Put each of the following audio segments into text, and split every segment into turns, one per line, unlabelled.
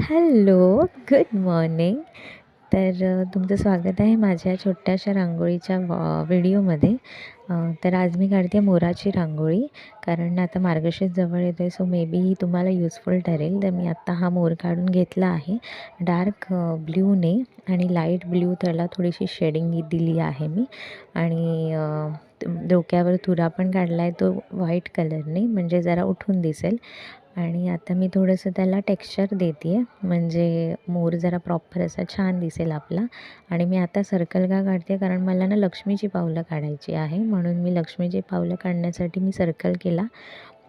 Hello, good morning. तुमचं स्वागत आहे माझ्या छोट्याशा रांगोळीच्या व्हिडिओमध्ये. तर आज मी काढते मोराची रांगोळी, कारण आता मार्गशीर्ष जवळ येतो आहे, सो मे बी ही तुम्हाला युजफुल ठरेल. तर मी आत्ता हा मोर काढून घेतला आहे डार्क ब्ल्यूने, आणि लाईट ब्ल्यू त्याला थोडीशी शेडिंग दिली आहे मी. आणि डोक्यावर तुरा पण काढला आहे तो व्हाईट कलरने, म्हणजे जरा उठून दिसेल. आणि आता मी थोडंसं त्याला टेक्स्चर देते आहे, म्हणजे मोर जरा प्रॉपर असा छान दिसेल आपला. आणि मी आता सर्कल का काढते, कारण मला ना लक्ष्मीची पावलं काढायची आहे, म्हणून मी लक्ष्मीची पावलं काढण्यासाठी मी सर्कल केला.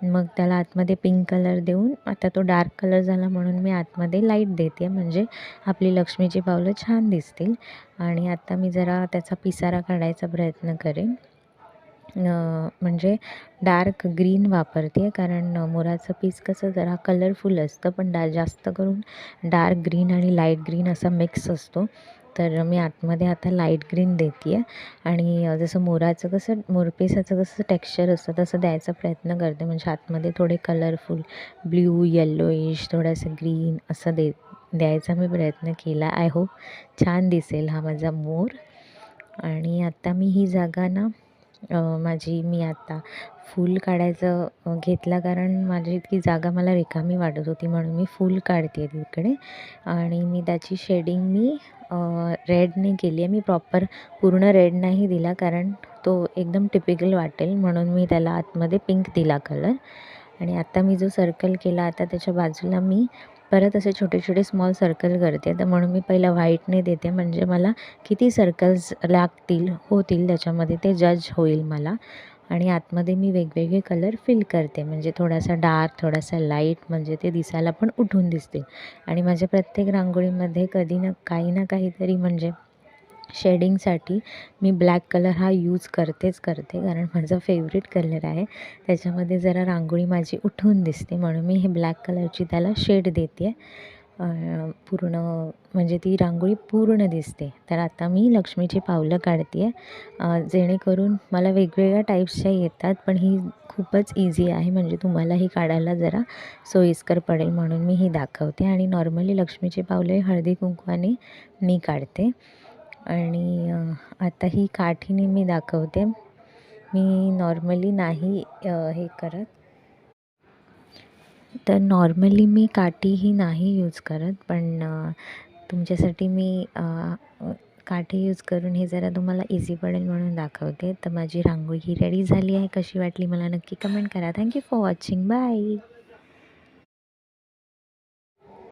मग त्याला आतमध्ये पिंक कलर देऊन, आता तो डार्क कलर झाला म्हणून मी आतमध्ये लाईट देते, म्हणजे आपली लक्ष्मीची पावलं छान दिसतील. आणि आता मी जरा त्याचा पिसारा काढायचा प्रयत्न करेन. म्हणजे डार्क ग्रीन वापरते आहे, कारण मोराचं पीस कसं जरा कलरफुल असतं, पण जास्त करून डार्क ग्रीन आणि लाईट ग्रीन असा मिक्स असतो. तर मी आतमध्ये आता लाईट ग्रीन देते आहे. आणि जसं मोराचं कसं मोरपिसाचं कसं टेक्स्चर असतं तसं द्यायचा प्रयत्न करते, म्हणजे आतमध्ये थोडे कलरफुल ब्ल्यू, येल्लोइश, थोडंसं ग्रीन असं द्यायचा मी प्रयत्न केला. आय होप छान दिसेल हा माझा मोर. आणि आता मी ही जागा ना मी आता फूल काढायचं घेतला, कारण माझी इतकी जागा मला रिकामी वाटत होती, म्हणून मी फूल काढते आहे तिकडे. आणि मी त्याची शेडिंग रेडने केली आहे. मी प्रॉपर पूर्ण रेड नाही दिला, कारण तो एकदम टिपिकल वाटेल, म्हणून मी त्याला आतमध्ये पिंक दिला कलर. आणि आता मी जो सर्कल केला, आता त्याच्या बाजूला मी परत असे छोटे छोटे स्मॉल सर्कल करते. तर म्हणून मी पहिला व्हाईटने देते, म्हणजे मला किती सर्कल्स होतील त्याच्यामध्ये ते जज होईल मला. आणि आतमध्ये मी वेगवेगळे कलर फिल करते, म्हणजे थोडासा डार्क, थोडासा लाईट, म्हणजे ते दिसायला पण उठून दिसतील. आणि माझ्या प्रत्येक रांगोळीमध्ये कधी ना काहीतरी, म्हणजे शेडिंगसाठी मी ब्लॅक कलर हा यूज करते, कारण माझा फेवरेट कलर आहे. त्याच्यामध्ये जरा रांगोळी माझी उठून दिसते, म्हणून मी हे ब्लॅक कलरची त्याला शेड देते आहे. पूर्ण म्हणजे ती रांगोळी पूर्ण दिसते. तर आता मी लक्ष्मीची पावलं काढते आहे, जेणेकरून मला वेगवेगळ्या टाईप्सच्या येतात, पण ही खूपच इझी आहे, म्हणजे तुम्हाला ही काढायला जरा सोयीस्कर पडेल, म्हणून मी ही दाखवते. आणि नॉर्मली लक्ष्मीची पावले हळदी कुंकवाने मी काढते. आणि आता ही काठीने मी दाखवते. मी नॉर्मली नाही हे करत. तर नॉर्मली मी काठी ही नाही यूज करत, पण तुमच्यासाठी मी काठी यूज करून हे जरा तुम्हाला इझी पडेल म्हणून दाखवते. तर माझी रांगोळी ही रेडी झाली आहे. कशी वाटली मला नक्की कमेंट करा. Thank you for watching. बाय.